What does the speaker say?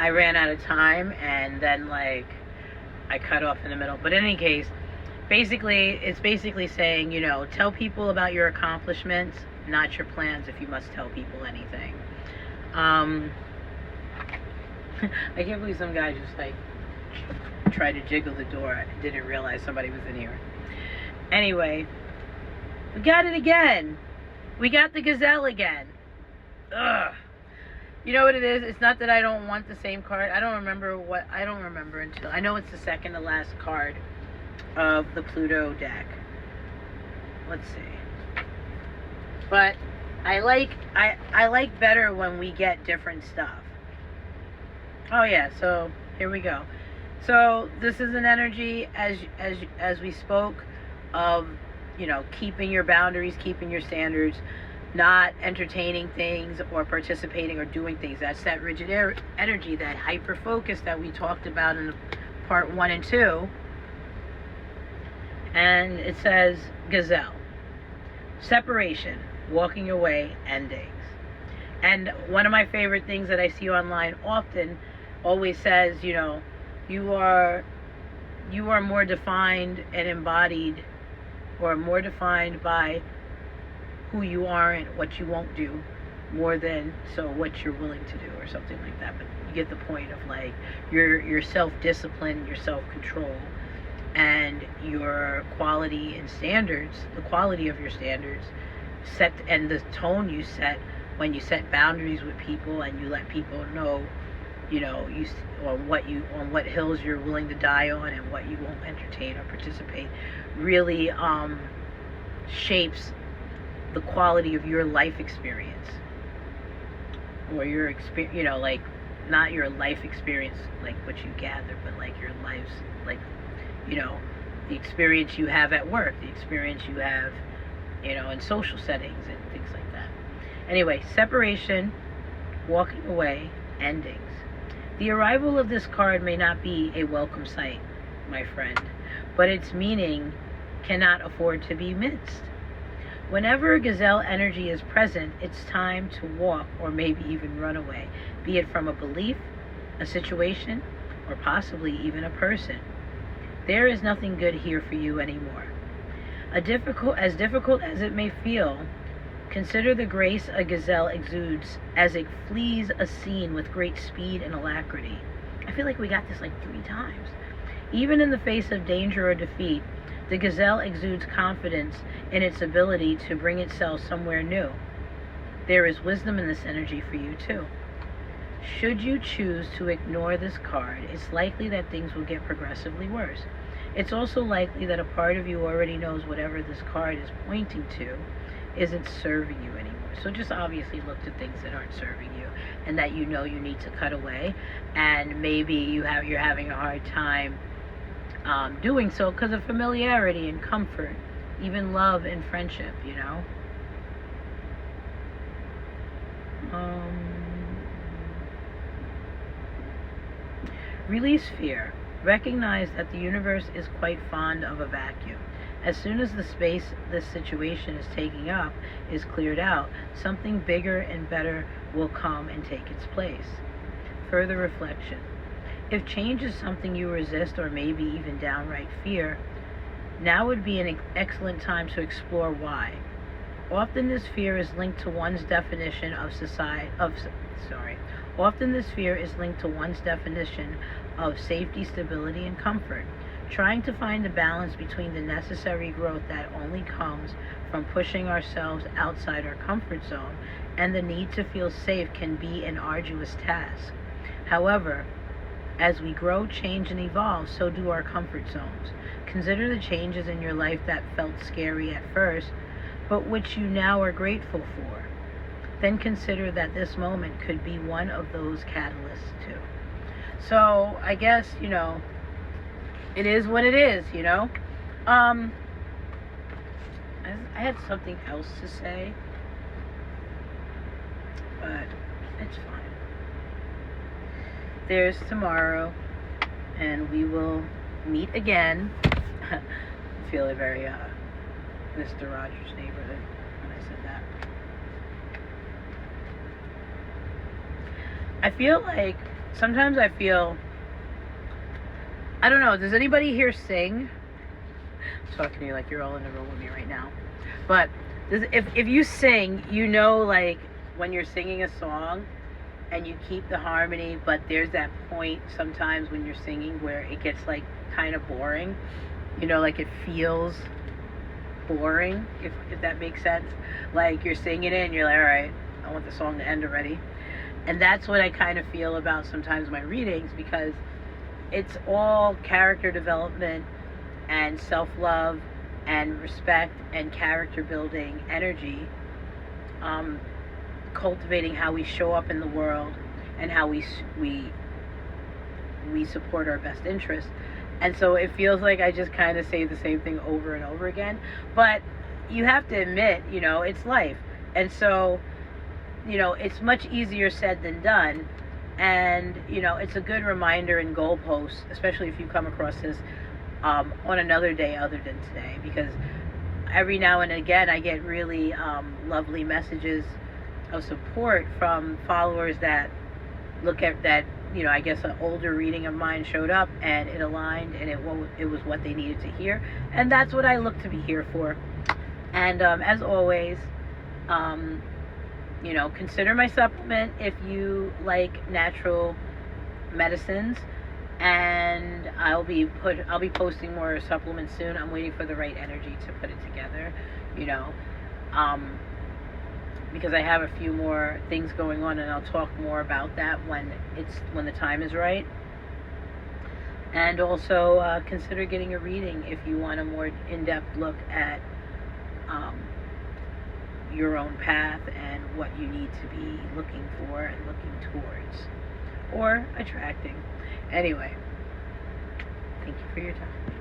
I ran out of time, and then like I cut off in the middle. But in any case, it's basically saying, tell people about your accomplishments, not your plans, if you must tell people anything. I can't believe some guy just like tried to jiggle the door. I didn't realize somebody was in here. Anyway, we got it again. We got the gazelle again. Ugh. You know what it is? It's not that I don't want the same card. I don't remember until I know it's the second to last card of the Pluto deck. Let's see. But I like better when we get different stuff. Oh yeah, so here we go. So this is an energy, as we spoke, of keeping your boundaries, keeping your standards, not entertaining things or participating or doing things. That's that rigid energy, that hyper focus that we talked about in part 1 and 2. And it says gazelle, separation, walking away, endings. And one of my favorite things that I see online often always says, you are more defined and embodied, or more defined by who you are and what you won't do, more than what you're willing to do, or something like that. But you get the point of like your self-discipline, your self-control, and your quality and standards, the quality of your standards set, and the tone you set when you set boundaries with people, and you let people know, on what hills you're willing to die on and what you won't entertain or participate, really shapes the quality of your life experience, or your experience, like not your life experience, like what you gather, but like your life's, like, the experience you have at work, the experience you have, in social settings and things like that. Anyway, separation, walking away, endings. The arrival of this card may not be a welcome sight, my friend, but its meaning cannot afford to be missed. Whenever gazelle energy is present, it's time to walk, or maybe even run away, be it from a belief, a situation, or possibly even a person. There is nothing good here for you anymore. As difficult as it may feel, consider the grace a gazelle exudes as it flees a scene with great speed and alacrity. I feel like we got this like 3 times. Even in the face of danger or defeat, the gazelle exudes confidence in its ability to bring itself somewhere new. There is wisdom in this energy for you too. Should you choose to ignore this card, it's likely that things will get progressively worse. It's also likely that a part of you already knows whatever this card is pointing to isn't serving you anymore. So just obviously look to things that aren't serving you, and that you need to cut away, and maybe you're having a hard time doing so because of familiarity and comfort, even love and friendship, Release fear. Recognize that the universe is quite fond of a vacuum. As soon as the space this situation is taking up is cleared out, something bigger and better will come and take its place. Further reflection. If change is something you resist, or maybe even downright fear, now would be an excellent time to explore why. Often this fear is linked to one's definition of safety, stability, and comfort. Trying to find the balance between the necessary growth that only comes from pushing ourselves outside our comfort zone and the need to feel safe can be an arduous task. However, as we grow, change, and evolve, so do our comfort zones. Consider the changes in your life that felt scary at first, but which you now are grateful for. Then consider that this moment could be one of those catalysts too. So I guess, it is what it is, I had something else to say, but it's fine. There's tomorrow, and we will meet again. I'm feeling very Mr. Rogers' Neighborhood when I said that. I feel like sometimes I feel, I don't know, does anybody here sing? I'm talking to you like you're all in the room with me right now. But if you sing, you know, like when you're singing a song and you keep the harmony, but there's that point sometimes when you're singing where it gets like kind of boring. You know, like it feels boring, if that makes sense. Like you're singing it and you're like, all right, I want the song to end already. And that's what I kind of feel about sometimes my readings, because it's all character development and self-love and respect and character building energy, cultivating how we show up in the world and how we support our best interests. And so it feels like I just kind of say the same thing over and over again. But you have to admit, you know, it's life. And so, you know, it's much easier said than done. And, you know, it's a good reminder and goalpost, especially if you come across this on another day other than today. Because every now and again I get really lovely messages of support from followers that look at that, you know, I guess an older reading of mine showed up and it aligned and it was what they needed to hear. And that's what I look to be here for. And as always, you know, consider my supplement if you like natural medicines. And I'll be posting more supplements soon. I'm waiting for the right energy to put it together, you know. Because I have a few more things going on, and I'll talk more about that when the time is right. And also consider getting a reading if you want a more in-depth look at your own path and what you need to be looking for and looking towards or attracting. Anyway, thank you for your time.